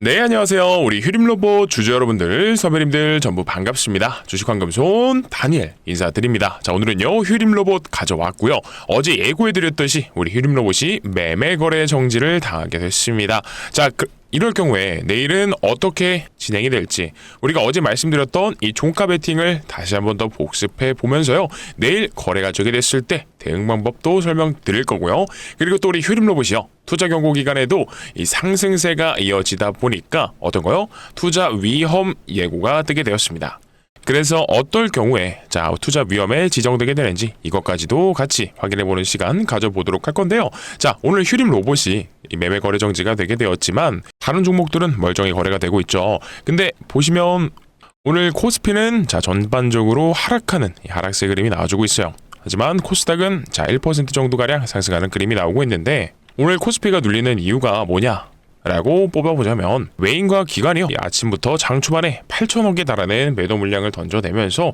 네, 안녕하세요. 우리 휴림로봇 주주 여러분들, 선배님들 전부 반갑습니다. 주식환금손 다니엘 인사드립니다. 자, 오늘은요, 휴림로봇 가져왔고요. 어제 예고해드렸듯이 우리 휴림로봇이 매매거래 정지를 당하게 됐습니다. 자, 이럴 경우에 내일은 어떻게 진행이 될지 우리가 어제 말씀드렸던 이 종가 베팅을 다시 한번 더 복습해 보면서요. 내일 거래가 저게 됐을 때 대응 방법도 설명드릴 거고요. 그리고 또 우리 휴림로봇이요. 투자 경고 기간에도 이 상승세가 이어지다 보니까 어떤 거요? 투자 위험 예고가 뜨게 되었습니다. 그래서 어떨 경우에 투자 위험에 지정되게 되는지 이것까지도 같이 확인해보는 시간 가져보도록 할 건데요. 자, 오늘 휴림 로봇이 이 매매 거래 정지가 되게 되었지만 다른 종목들은 멀쩡히 거래가 되고 있죠. 근데 보시면 오늘 코스피는 전반적으로 하락하는 이 하락세 그림이 나와주고 있어요. 하지만 코스닥은 1% 정도가량 상승하는 그림이 나오고 있는데 오늘 코스피가 눌리는 이유가 뭐냐? 라고 뽑아보자면 외인과 기관이요. 아침부터 장 초반에 8천억에 달하는 매도 물량을 던져내면서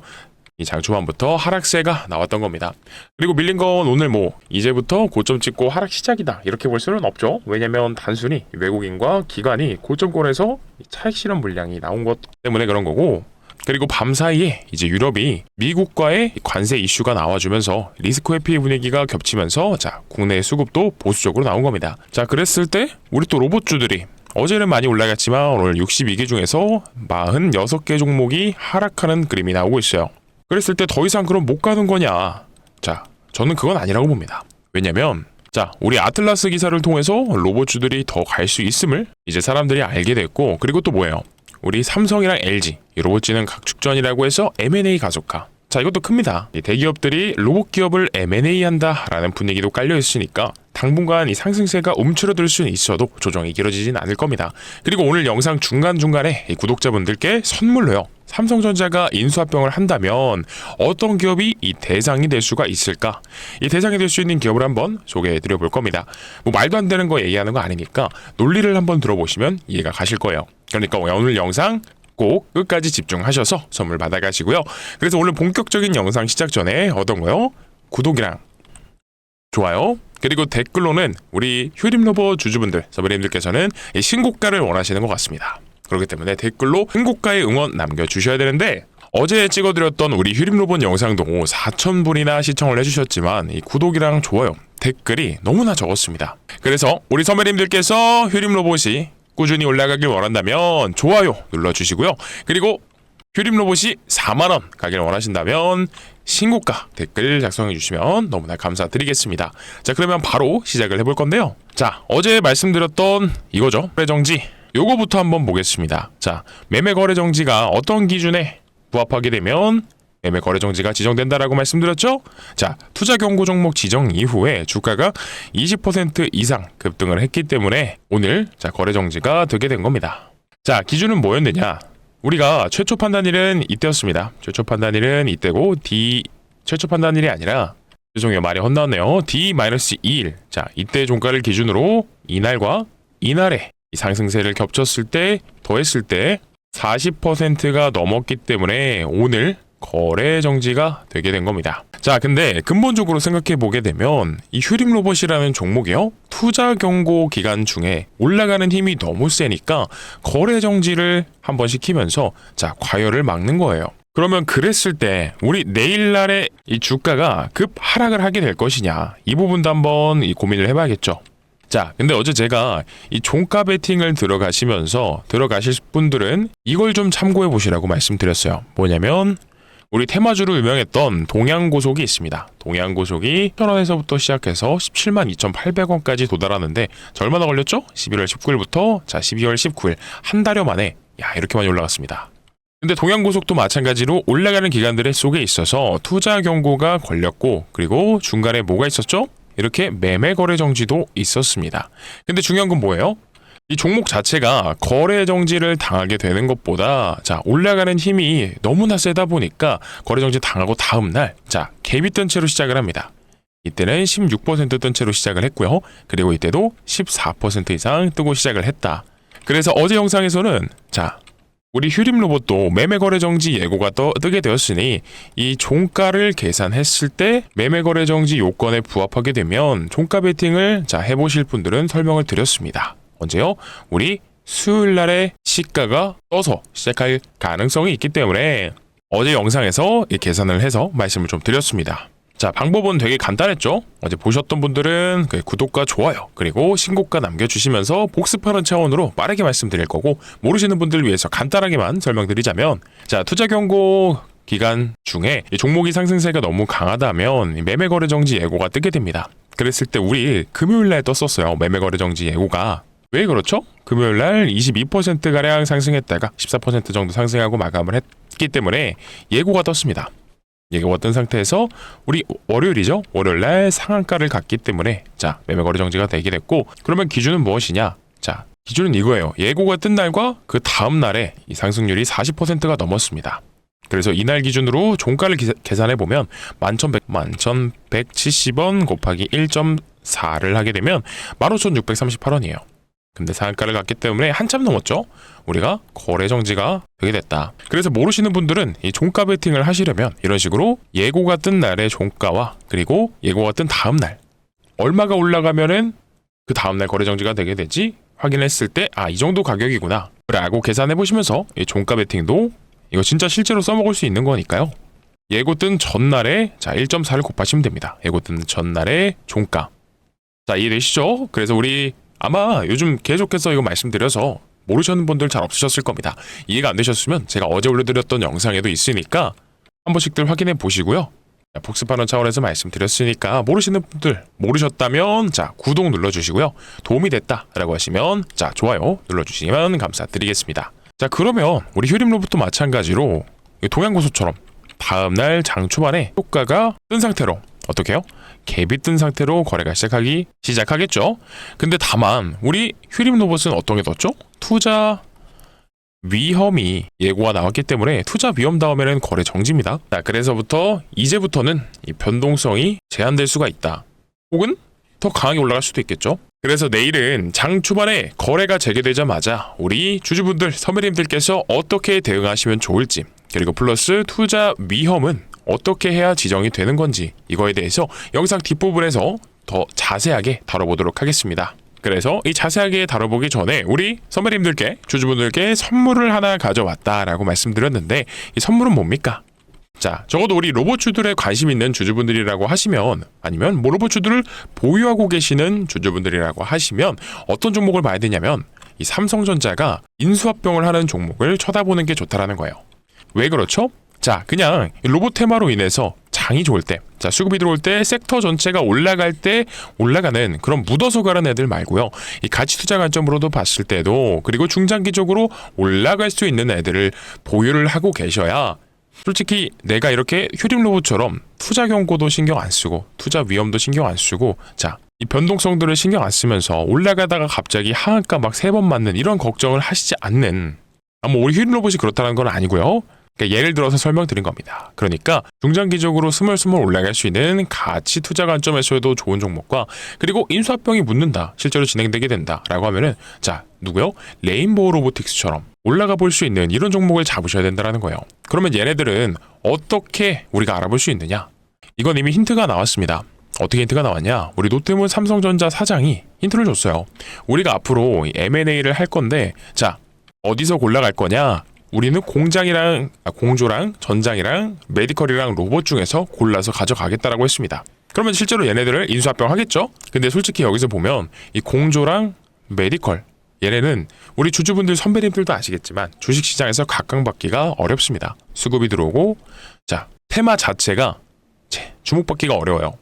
이 장 초반부터 하락세가 나왔던 겁니다. 그리고 밀린 건 오늘 이제부터 고점 찍고 하락 시작이다 이렇게 볼 수는 없죠. 왜냐면 단순히 외국인과 기관이 고점권에서 차익 실현 물량이 나온 것 때문에 그런 거고, 그리고 밤사이에 이제 유럽이 미국과의 관세 이슈가 나와주면서 리스크 회피 분위기가 겹치면서 국내 수급도 보수적으로 나온 겁니다. 그랬을 때 우리 또 로봇주들이 어제는 많이 올라갔지만 오늘 62개 중에서 46개 종목이 하락하는 그림이 나오고 있어요. 그랬을 때 더 이상 그럼 못 가는 거냐? 저는 그건 아니라고 봅니다. 왜냐면 우리 아틀라스 기사를 통해서 로봇주들이 더 갈 수 있음을 이제 사람들이 알게 됐고, 그리고 또 뭐예요? 우리 삼성이랑 LG 이 로봇지능 각축전이라고 해서 M&A 가속화. 이것도 큽니다. 이 대기업들이 로봇 기업을 M&A 한다라는 분위기도 깔려 있으니까 당분간 이 상승세가 움츠러들 수는 있어도 조정이 길어지진 않을 겁니다. 그리고 오늘 영상 중간중간에 이 구독자분들께 선물로요. 삼성전자가 인수합병을 한다면 어떤 기업이 이 대상이 될 수가 있을까? 이 대상이 될 수 있는 기업을 한번 소개해드려 볼 겁니다. 말도 안 되는 거 얘기하는 거 아니니까 논리를 한번 들어보시면 이해가 가실 거예요. 그러니까 오늘 영상 꼭 끝까지 집중하셔서 선물 받아가시고요. 그래서 오늘 본격적인 영상 시작 전에 어떤 거요? 구독이랑 좋아요, 그리고 댓글로는 우리 휴림로봇 주주분들, 서브님들께서는 이 신고가를 원하시는 것 같습니다. 그렇기 때문에 댓글로 신고가의 응원 남겨주셔야 되는데, 어제 찍어드렸던 우리 휴림로봇 영상도 4,000분이나 시청을 해주셨지만 이 구독이랑 좋아요, 댓글이 너무나 적었습니다. 그래서 우리 선배님들께서 휴림로봇이 꾸준히 올라가길 원한다면 좋아요 눌러주시고요. 그리고 휴림로봇이 4만원 가길 원하신다면 신고가 댓글 작성해 주시면 너무나 감사드리겠습니다. 그러면 바로 시작을 해볼 건데요. 어제 말씀드렸던 이거죠. 거래정지. 요거부터 한번 보겠습니다. 매매 거래정지가 어떤 기준에 부합하게 되면 매매 거래 정지가 지정된다라고 말씀드렸죠? 투자 경고 종목 지정 이후에 주가가 20% 이상 급등을 했기 때문에 오늘 거래 정지가 되게 된 겁니다. 기준은 뭐였느냐? 우리가 최초 판단일은 이때였습니다. 최초 판단일은 이때고 최초 판단일이 아니라, 죄송해요, 말이 헛나왔네요. D-2일. 이때 종가를 기준으로 이날과 이날의 상승세를 겹쳤을 때, 더했을 때 40%가 넘었기 때문에 오늘 거래 정지가 되게 된 겁니다. 근데 근본적으로 생각해 보게 되면 이 휴림 로봇이라는 종목이요, 투자 경고 기간 중에 올라가는 힘이 너무 세니까 거래 정지를 한번 시키면서 과열을 막는 거예요. 그러면 그랬을 때 우리 내일날의 이 주가가 급 하락을 하게 될 것이냐, 이 부분도 한번 고민을 해봐야겠죠. 근데 어제 제가 이 종가 베팅을 들어가실 분들은 이걸 좀 참고해 보시라고 말씀드렸어요. 뭐냐면 우리 테마주로 유명했던 동양고속이 있습니다. 동양고속이 1,000원에서부터 시작해서 172,800원까지 도달하는데 얼마나 걸렸죠? 11월 19일부터 12월 19일 한 달여 만에 이렇게 많이 올라갔습니다. 근데 동양고속도 마찬가지로 올라가는 기간들 속에 있어서 투자 경고가 걸렸고, 그리고 중간에 뭐가 있었죠? 이렇게 매매 거래 정지도 있었습니다. 근데 중요한 건 뭐예요? 이 종목 자체가 거래 정지를 당하게 되는 것보다 올라가는 힘이 너무나 세다 보니까 거래 정지 당하고 다음날 갭이 뜬 채로 시작을 합니다. 이때는 16% 뜬 채로 시작을 했고요. 그리고 이때도 14% 이상 뜨고 시작을 했다. 그래서 어제 영상에서는 우리 휴림 로봇도 매매 거래 정지 예고가 뜨게 되었으니 이 종가를 계산했을 때 매매 거래 정지 요건에 부합하게 되면 종가 베팅을 해보실 분들은 설명을 드렸습니다. 언제요? 우리 수요일 날에 시가가 떠서 시작할 가능성이 있기 때문에 어제 영상에서 이 계산을 해서 말씀을 좀 드렸습니다. 자, 방법은 되게 간단했죠? 어제 보셨던 분들은 구독과 좋아요 그리고 신고가 남겨주시면서 복습하는 차원으로 빠르게 말씀드릴 거고, 모르시는 분들을 위해서 간단하게만 설명드리자면, 자, 투자 경고 기간 중에 이 종목이 상승세가 너무 강하다면 매매 거래 정지 예고가 뜨게 됩니다. 그랬을 때 우리 금요일날 떴었어요. 매매 거래 정지 예고가. 왜 그렇죠? 금요일날 22%가량 상승했다가 14% 정도 상승하고 마감을 했기 때문에 예고가 떴습니다. 예고가 뜬 상태에서 우리 월요일이죠? 월요일날 상한가를 갔기 때문에 자, 매매 거래 정지가 되게 됐고, 그러면 기준은 무엇이냐? 자, 기준은 이거예요. 예고가 뜬 날과 그 다음 날에 이 상승률이 40%가 넘었습니다. 그래서 이날 기준으로 종가를 계산해 보면 11,170원 곱하기 1.4를 하게 되면 15,638원이에요. 근데 상한가를 갔기 때문에 한참 넘었죠? 우리가 거래 정지가 되게 됐다. 그래서 모르시는 분들은 이 종가 베팅을 하시려면 이런 식으로 예고가 뜬 날의 종가와 그리고 예고가 뜬 다음 날 얼마가 올라가면은 그 다음 날 거래 정지가 되게 되지 확인했을 때 이 정도 가격이구나 라고 계산해 보시면서 이 종가 베팅도 이거 진짜 실제로 써먹을 수 있는 거니까요. 예고 뜬 전날에 자 1.4를 곱하시면 됩니다. 예고 뜬 전날의 종가. 자, 이해되시죠? 그래서 우리 아마 요즘 계속해서 이거 말씀드려서 모르시는 분들 잘 없으셨을 겁니다. 이해가 안 되셨으면 제가 어제 올려드렸던 영상에도 있으니까 한 번씩들 확인해 보시고요. 복습하는 차원에서 말씀드렸으니까 모르시는 분들, 모르셨다면 자, 구독 눌러주시고요. 도움이 됐다라고 하시면 자, 좋아요 눌러주시면 감사드리겠습니다. 자, 그러면 우리 휴림로봇도 마찬가지로 동양고소처럼 다음날 장 초반에 효과가 뜬 상태로 어떻게 해요? 갭이 뜬 상태로 거래가 시작하겠죠. 근데 다만 우리 휴림로봇은 어떤 게 떴죠? 투자 위험이 예고가 나왔기 때문에 투자 위험 다음에는 거래 정지입니다. 자, 그래서부터 이제부터는 이 변동성이 제한될 수가 있다. 혹은 더 강하게 올라갈 수도 있겠죠. 그래서 내일은 장 초반에 거래가 재개되자마자 우리 주주분들, 선배님들께서 어떻게 대응하시면 좋을지, 그리고 플러스 투자 위험은 어떻게 해야 지정이 되는 건지, 이거에 대해서 영상 뒷부분에서 더 자세하게 다뤄보도록 하겠습니다. 그래서 이 자세하게 다뤄보기 전에 우리 선배님들께, 주주분들께 선물을 하나 가져왔다라고 말씀드렸는데, 이 선물은 뭡니까? 자, 적어도 우리 로봇주들에 관심 있는 주주분들이라고 하시면, 아니면 로봇주들을 보유하고 계시는 주주분들이라고 하시면 어떤 종목을 봐야 되냐면, 이 삼성전자가 인수합병을 하는 종목을 쳐다보는 게 좋다라는 거예요. 왜 그렇죠? 자, 그냥 로봇 테마로 인해서 장이 좋을 때, 자, 수급이 들어올 때, 섹터 전체가 올라갈 때 올라가는 그런 묻어서 가는 애들 말고요. 이 가치 투자 관점으로도 봤을 때도, 그리고 중장기적으로 올라갈 수 있는 애들을 보유를 하고 계셔야, 솔직히 내가 이렇게 휴림로봇처럼 투자 경고도 신경 안 쓰고 투자 위험도 신경 안 쓰고, 자, 이 변동성들을 신경 안 쓰면서 올라가다가 갑자기 하한가 막 3번 맞는 이런 걱정을 하시지 않는, 뭐 우리 휴림로봇이 그렇다는 건 아니고요. 그러니까 예를 들어서 설명드린 겁니다. 그러니까 중장기적으로 스멀스멀 올라갈 수 있는 가치 투자 관점에서도 좋은 종목과, 그리고 인수합병이 묻는다, 실제로 진행되게 된다라고 하면은 자, 누구요? 레인보우 로보틱스처럼 올라가 볼 수 있는 이런 종목을 잡으셔야 된다는 거예요. 그러면 얘네들은 어떻게 우리가 알아볼 수 있느냐? 이건 이미 힌트가 나왔습니다. 어떻게 힌트가 나왔냐? 우리 노태문 삼성전자 사장이 힌트를 줬어요. 우리가 앞으로 M&A를 할 건데, 자, 어디서 골라갈 거냐? 우리는 공조랑 전장이랑 메디컬이랑 로봇 중에서 골라서 가져가겠다라고 했습니다. 그러면 실제로 얘네들을 인수합병 하겠죠? 근데 솔직히 여기서 보면 이 공조랑 메디컬, 얘네는 우리 주주분들, 선배님들도 아시겠지만 주식시장에서 각광받기가 어렵습니다. 수급이 들어오고, 자, 테마 자체가 주목받기가 어려워요.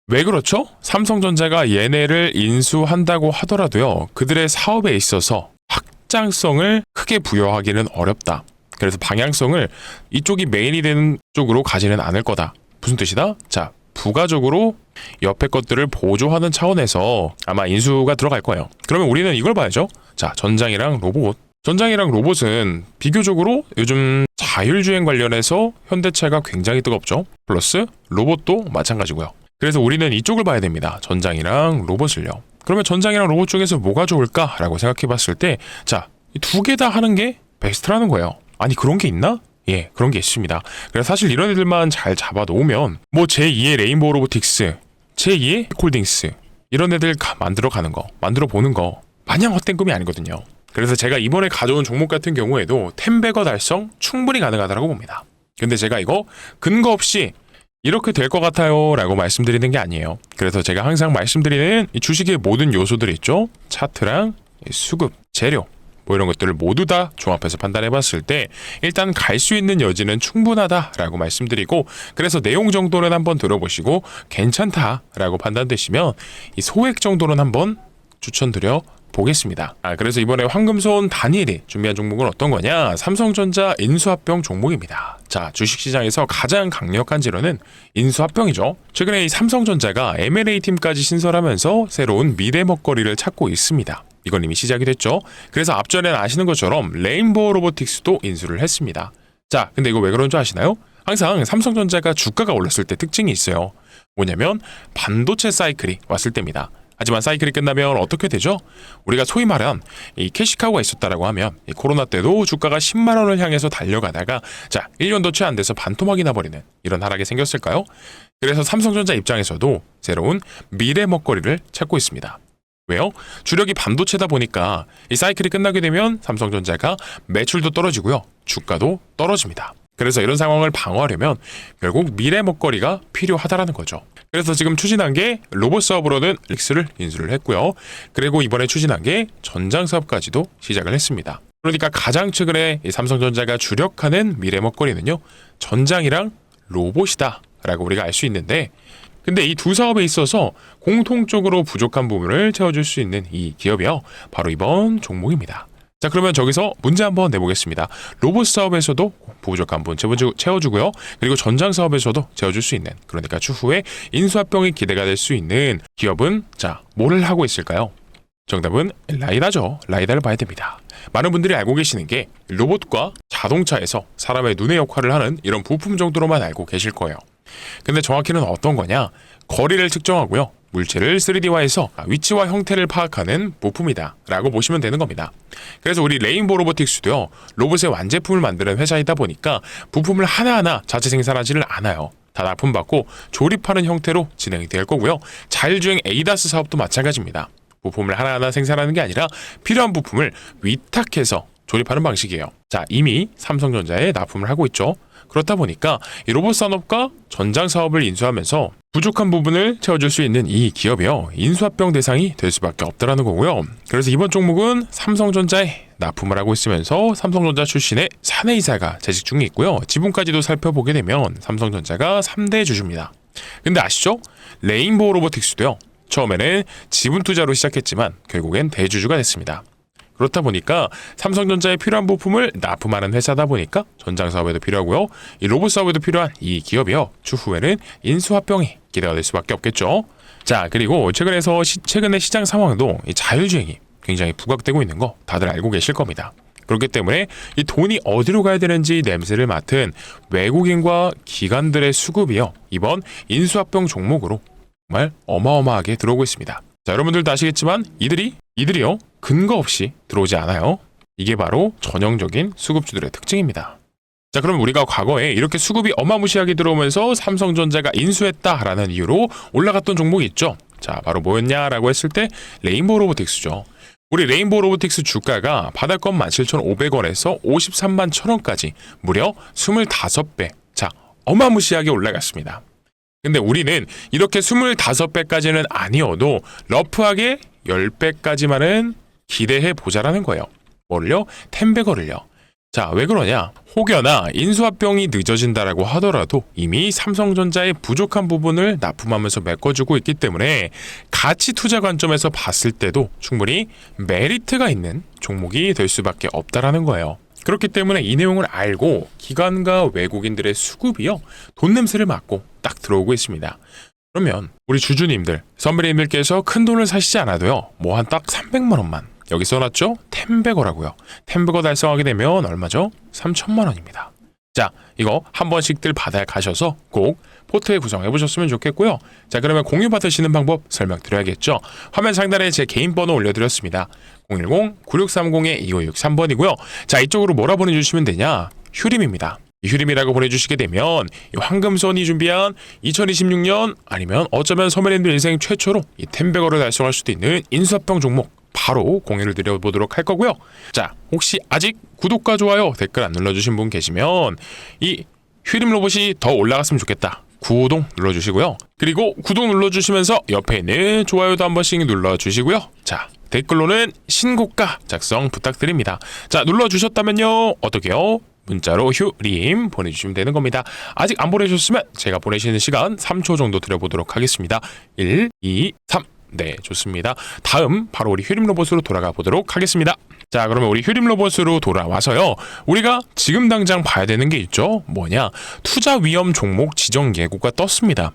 왜 그렇죠? 삼성전자가 얘네를 인수한다고 하더라도요, 그들의 사업에 있어서 확장성을 크게 부여하기는 어렵다. 그래서 방향성을 이쪽이 메인이 되는 쪽으로 가지는 않을 거다. 무슨 뜻이다? 자, 부가적으로 옆에 것들을 보조하는 차원에서 아마 인수가 들어갈 거예요. 그러면 우리는 이걸 봐야죠. 자, 전장이랑 로봇. 전장이랑 로봇은 비교적으로 요즘 자율주행 관련해서 현대차가 굉장히 뜨겁죠. 플러스 로봇도 마찬가지고요. 그래서 우리는 이쪽을 봐야 됩니다. 전장이랑 로봇을요. 그러면 전장이랑 로봇 중에서 뭐가 좋을까라고 생각해 봤을 때, 자, 두 개 다 하는 게 베스트라는 거예요. 아니, 그런 게 있나? 예, 그런 게 있습니다. 그래서 사실 이런 애들만 잘 잡아 놓으면 뭐 제2의 레인보우 로보틱스, 제2의 홀딩스, 이런 애들 만들어 가는 거, 만들어 보는 거 마냥 헛된 꿈이 아니거든요. 그래서 제가 이번에 가져온 종목 같은 경우에도 10배거 달성 충분히 가능하다고 봅니다. 근데 제가 이거 근거 없이 이렇게 될 것 같아요 라고 말씀드리는 게 아니에요. 그래서 제가 항상 말씀드리는 이 주식의 모든 요소들 있죠. 차트랑 수급, 재료 뭐 이런 것들을 모두 다 종합해서 판단해 봤을 때 일단 갈 수 있는 여지는 충분하다라고 말씀드리고, 그래서 내용 정도는 한번 들어보시고 괜찮다라고 판단되시면 이 소액 정도는 한번 추천드려 보겠습니다. 그래서 이번에 황금손 다니엘이 준비한 종목은 어떤 거냐? 삼성전자 인수합병 종목입니다. 자, 주식시장에서 가장 강력한 재료는 인수합병이죠. 최근에 이 삼성전자가 M&A 팀까지 신설하면서 새로운 미래 먹거리를 찾고 있습니다. 이건 이미 시작이 됐죠. 그래서 앞전에 아시는 것처럼 레인보우 로보틱스도 인수를 했습니다. 자, 근데 이거 왜 그런 줄 아시나요? 항상 삼성전자가 주가가 올랐을 때 특징이 있어요. 뭐냐면 반도체 사이클이 왔을 때입니다. 하지만 사이클이 끝나면 어떻게 되죠? 우리가 소위 말한 이 캐시카우가 있었다라고 하면 이 코로나 때도 주가가 10만 원을 향해서 달려가다가 1년도 채 안 돼서 반토막이 나버리는 이런 하락이 생겼을까요? 그래서 삼성전자 입장에서도 새로운 미래 먹거리를 찾고 있습니다. 왜요? 주력이 반도체다 보니까 이 사이클이 끝나게 되면 삼성전자가 매출도 떨어지고요. 주가도 떨어집니다. 그래서 이런 상황을 방어하려면 결국 미래 먹거리가 필요하다라는 거죠. 그래서 지금 추진한 게 로봇 사업으로는 릭스를 인수를 했고요. 그리고 이번에 추진한 게 전장 사업까지도 시작을 했습니다. 그러니까 가장 최근에 이 삼성전자가 주력하는 미래 먹거리는요, 전장이랑 로봇이다 라고 우리가 알 수 있는데, 근데 이 두 사업에 있어서 공통적으로 부족한 부분을 채워줄 수 있는 이 기업이요, 바로 이번 종목입니다. 자, 그러면 저기서 문제 한번 내보겠습니다. 로봇 사업에서도 부족한 부분 채워주고요. 그리고 전장 사업에서도 채워줄 수 있는, 그러니까 추후에 인수합병이 기대가 될 수 있는 기업은 뭐를 하고 있을까요? 정답은 라이다죠. 라이다를 봐야 됩니다. 많은 분들이 알고 계시는 게 로봇과 자동차에서 사람의 눈의 역할을 하는 이런 부품 정도로만 알고 계실 거예요. 근데 정확히는 어떤 거냐? 거리를 측정하고요, 물체를 3D화해서 위치와 형태를 파악하는 부품이다 라고 보시면 되는 겁니다. 그래서 우리 레인보우 로보틱스도요, 로봇의 완제품을 만드는 회사이다 보니까 부품을 하나하나 자체 생산하지를 않아요. 다 납품받고 조립하는 형태로 진행이 될 거고요. 자율주행 ADAS 사업도 마찬가지입니다. 부품을 하나하나 생산하는 게 아니라 필요한 부품을 위탁해서 조립하는 방식이에요. 자, 이미 삼성전자에 납품을 하고 있죠. 그렇다 보니까 이 로봇 산업과 전장 사업을 인수하면서 부족한 부분을 채워줄 수 있는 이 기업이요, 인수합병 대상이 될 수밖에 없다라는 거고요. 그래서 이번 종목은 삼성전자에 납품을 하고 있으면서 삼성전자 출신의 사내이사가 재직 중에 있고요. 지분까지도 살펴보게 되면 삼성전자가 3대 주주입니다. 근데 아시죠? 레인보우 로보틱스도요, 처음에는 지분 투자로 시작했지만 결국엔 대주주가 됐습니다. 그렇다 보니까 삼성전자에 필요한 부품을 납품하는 회사다 보니까 전장 사업에도 필요하고요, 이 로봇 사업에도 필요한 이 기업이요, 추후에는 인수합병이 기대가 될 수밖에 없겠죠. 자, 그리고 최근의 시장 상황도 이 자율주행이 굉장히 부각되고 있는 거 다들 알고 계실 겁니다. 그렇기 때문에 이 돈이 어디로 가야 되는지 냄새를 맡은 외국인과 기관들의 수급이요, 이번 인수합병 종목으로 정말 어마어마하게 들어오고 있습니다. 자, 여러분들도 아시겠지만 이들이요, 근거 없이 들어오지 않아요. 이게 바로 전형적인 수급주들의 특징입니다. 자, 그럼 우리가 과거에 이렇게 수급이 어마무시하게 들어오면서 삼성전자가 인수했다라는 이유로 올라갔던 종목이 있죠. 자, 바로 뭐였냐라고 했을 때 레인보우 로보틱스죠. 우리 레인보우 로보틱스 주가가 바닥권 17,500원에서 53만 1,000원까지 무려 25배. 자, 어마무시하게 올라갔습니다. 근데 우리는 이렇게 25배까지는 아니어도 러프하게 10배까지만은 기대해 보자라는 거예요. 뭐를요? 10배거를요. 자, 왜 그러냐? 혹여나 인수합병이 늦어진다라고 하더라도 이미 삼성전자의 부족한 부분을 납품하면서 메꿔주고 있기 때문에 가치 투자 관점에서 봤을 때도 충분히 메리트가 있는 종목이 될 수밖에 없다라는 거예요. 그렇기 때문에 이 내용을 알고 기관과 외국인들의 수급이요, 돈 냄새를 맡고 딱 들어오고 있습니다. 그러면 우리 주주님들, 선배님들께서 큰 돈을 사시지 않아도요, 뭐 한 딱 300만 원만 여기 써놨죠? 10배거라고요. 10배거 달성하게 되면 얼마죠? 3천만 원입니다. 자, 이거 한 번씩들 바다에 가셔서 꼭 포트에 구성해 보셨으면 좋겠고요. 자, 그러면 공유 받으시는 방법 설명드려야겠죠. 화면 상단에 제 개인 번호 올려드렸습니다. 010-9630-2563번이고요. 자, 이쪽으로 뭐라 보내주시면 되냐? 휴림입니다. 이 휴림이라고 보내주시게 되면 이 황금손이 준비한 2026년 아니면 어쩌면 선배님들 인생 최초로 이 10배거를 달성할 수도 있는 인수합병 종목 바로 공유를 드려보도록 할 거고요. 자, 혹시 아직 구독과 좋아요, 댓글 안 눌러주신 분 계시면 이 휴림 로봇이 더 올라갔으면 좋겠다. 구독 눌러주시고요. 그리고 구독 눌러주시면서 옆에 있는 좋아요도 한 번씩 눌러주시고요. 자, 댓글로는 신고가 작성 부탁드립니다. 자, 눌러주셨다면요. 어떻게요? 문자로 휴림 보내주시면 되는 겁니다. 아직 안 보내주셨으면 제가 보내시는 시간 3초 정도 드려보도록 하겠습니다. 1, 2, 3. 네, 좋습니다. 다음 바로 우리 휴림 로봇으로 돌아가 보도록 하겠습니다. 자, 그러면 우리 휴림 로봇으로 돌아와서요. 우리가 지금 당장 봐야 되는 게 있죠. 뭐냐? 투자 위험 종목 지정 예고가 떴습니다.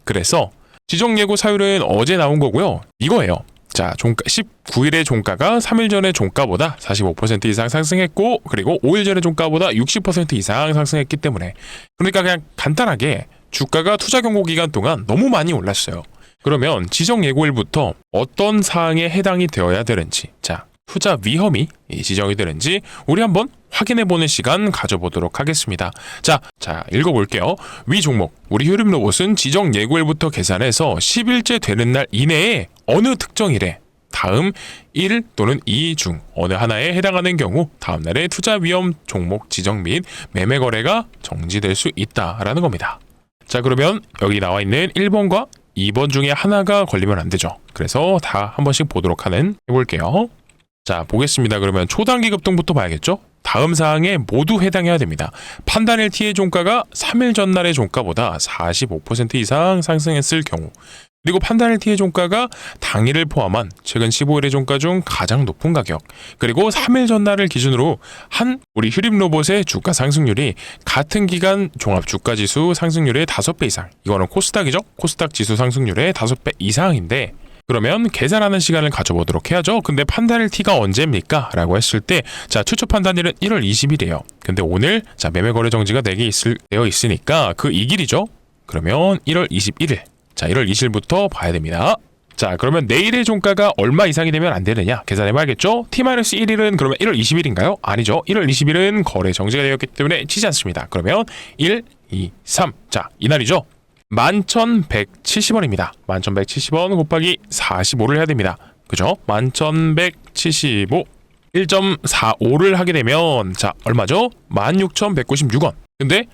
그래서 지정 예고 사율은 어제 나온 거고요. 이거예요. 자, 종가 19일의 종가가 3일 전의 종가보다 45% 이상 상승했고, 그리고 5일 전의 종가보다 60% 이상 상승했기 때문에, 그러니까 그냥 간단하게 주가가 투자 경고 기간 동안 너무 많이 올랐어요. 그러면 지정 예고일부터 어떤 사항에 해당이 되어야 되는지, 자, 투자 위험이 지정이 되는지 우리 한번 확인해보는 시간 가져보도록 하겠습니다. 자, 읽어볼게요. 위 종목, 우리 휴림 로봇은 지정 예고일부터 계산해서 10일째 되는 날 이내에 어느 특정 일에 다음 1 또는 2 중 어느 하나에 해당하는 경우 다음 날에 투자 위험 종목 지정 및 매매 거래가 정지될 수 있다라는 겁니다. 자, 그러면 여기 나와 있는 1번과 2번 중에 하나가 걸리면 안 되죠. 그래서 다 한 번씩 보도록 해볼게요. 자, 보겠습니다. 그러면 초단기 급등부터 봐야겠죠? 다음 사항에 모두 해당해야 됩니다. 판단일 T의 종가가 3일 전날의 종가보다 45% 이상 상승했을 경우, 그리고 판단일 T의 종가가 당일을 포함한 최근 15일의 종가 중 가장 높은 가격, 그리고 3일 전날을 기준으로 한 우리 휴림 로봇의 주가 상승률이 같은 기간 종합 주가 지수 상승률의 5배 이상, 이거는 코스닥이죠? 코스닥 지수 상승률의 5배 이상인데, 그러면 계산하는 시간을 가져보도록 해야죠. 근데 판단일 T가 언제입니까? 라고 했을 때, 자, 최초 판단일은 1월 20일이에요. 근데 오늘, 자, 매매 거래 정지가 4개 되어 있으니까 그 이 길이죠? 그러면 1월 21일. 자, 1월 20일부터 봐야 됩니다. 자, 그러면 내일의 종가가 얼마 이상이 되면 안 되느냐? 계산해봐야겠죠? T-1일은 그러면 1월 20일인가요? 아니죠. 1월 20일은 거래 정지가 되었기 때문에 치지 않습니다. 그러면 1, 2, 3. 자, 이날이죠. 11,170원입니다. 11,170원 곱하기 45를 해야 됩니다. 그죠? 11,175 1.45를 하게 되면, 자, 얼마죠? 16,196원. 근데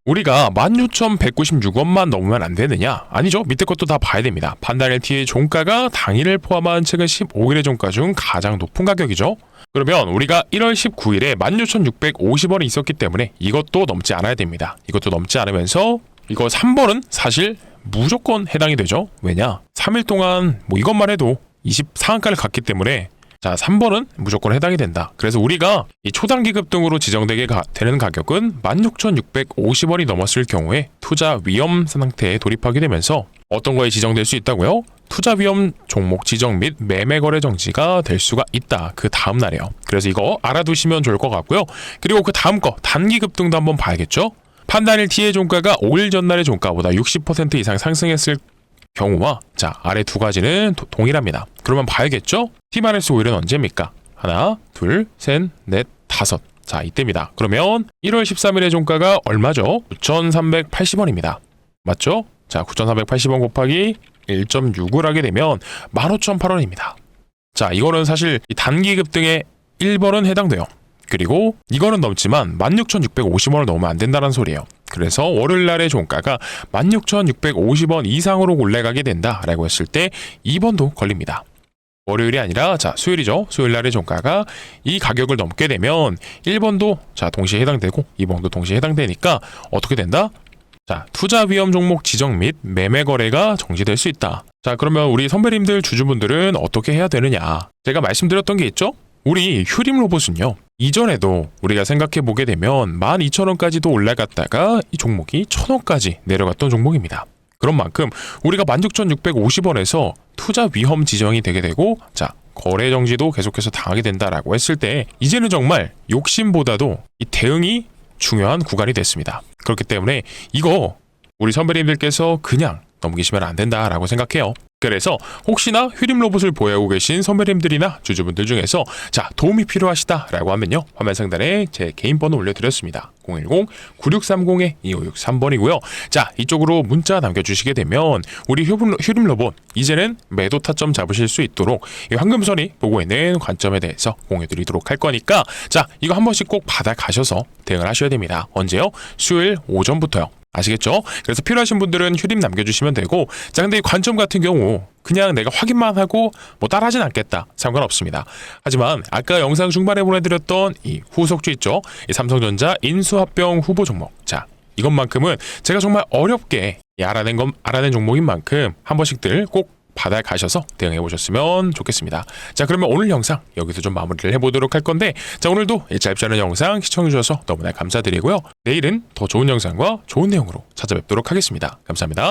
우리가 16,196원만 넘으면 안 되느냐? 아니죠. 밑에 것도 다 봐야 됩니다. 판단일 T의 종가가 당일을 포함한 최근 15일의 종가 중 가장 높은 가격이죠. 그러면 우리가 1월 19일에 16,650원이 있었기 때문에 이것도 넘지 않아야 됩니다. 이것도 넘지 않으면서 이거 3번은 사실 무조건 해당이 되죠. 왜냐? 3일 동안 뭐 이것만 해도 24원가를 갔기 때문에, 자, 3번은 무조건 해당이 된다. 그래서 우리가 이 초단기 급등으로 지정되게 되는 가격은 16,650원이 넘었을 경우에 투자 위험 상태에 돌입하게 되면서 어떤 거에 지정될 수 있다고요? 투자 위험 종목 지정 및 매매 거래 정지가 될 수가 있다. 그 다음 날이에요. 그래서 이거 알아두시면 좋을 것 같고요. 그리고 그 다음 거 단기 급등도 한번 봐야겠죠? 판단일 T의 종가가 5일 전날의 종가보다 60% 이상 상승했을 경우와, 자, 아래 두 가지는 동일합니다. 그러면 봐야겠죠? T-5일은 언제입니까? 하나, 둘, 셋, 넷, 다섯. 자, 이때입니다. 그러면 1월 13일의 종가가 얼마죠? 9,380원입니다. 맞죠? 자, 9,480원 곱하기 1.6을 하게 되면 15,008원입니다. 자, 이거는 사실 이 단기 급등에 1번은 해당돼요. 그리고 이거는 넘지만 16,650원을 넘으면 안 된다는 소리예요. 그래서 월요일 날의 종가가 16,650원 이상으로 올라가게 된다라고 했을 때 2번도 걸립니다. 월요일이 아니라, 자, 수요일이죠. 수요일 날의 종가가 이 가격을 넘게 되면 1번도, 자, 동시에 해당되고 2번도 동시에 해당되니까 어떻게 된다? 자, 투자 위험 종목 지정 및 매매 거래가 정지될 수 있다. 자, 그러면 우리 선배님들, 주주분들은 어떻게 해야 되느냐? 제가 말씀드렸던 게 있죠? 우리 휴림 로봇은요, 이전에도 우리가 생각해 보게 되면 12,000원까지도 올라갔다가 이 종목이 1,000원까지 내려갔던 종목입니다. 그런 만큼 우리가 16,650원에서 투자 위험 지정이 되게 되고, 자, 거래 정지도 계속해서 당하게 된다라고 했을 때 이제는 정말 욕심보다도 이 대응이 중요한 구간이 됐습니다. 그렇기 때문에 이거 우리 선배님들께서 그냥 넘기시면 안 된다라고 생각해요. 그래서 혹시나 휴림 로봇을 보유하고 계신 선배님들이나 주주분들 중에서 자 도움이 필요하시다라고 하면요 화면 상단에 제 개인 번호 올려드렸습니다. 010-9630-2563번이고요. 자 이쪽으로 문자 남겨주시게 되면 우리 휴림 로봇 이제는 매도 타점 잡으실 수 있도록 이 황금선이 보고 있는 관점에 대해서 공유드리도록 할 거니까 자 이거 한 번씩 꼭 받아가셔서 대응을 하셔야 됩니다. 언제요? 수요일 오전부터요. 아시겠죠? 그래서 필요하신 분들은 휴림 남겨주시면 되고 자 근데 이 관점 같은 경우 그냥 내가 확인만 하고 뭐 따라하진 않겠다 상관없습니다. 하지만 아까 영상 중반에 보내드렸던 이 후속주 있죠? 이 삼성전자 인수합병 후보 종목 자 이것만큼은 제가 정말 어렵게 알아낸 종목인 만큼 한 번씩들 꼭 받아가셔서 대응해 보셨으면 좋겠습니다. 자 그러면 오늘 영상 여기서 좀 마무리를 해보도록 할 건데 자 오늘도 짧지 않은 영상 시청해 주셔서 너무나 감사드리고요. 내일은 더 좋은 영상과 좋은 내용으로 찾아뵙도록 하겠습니다. 감사합니다.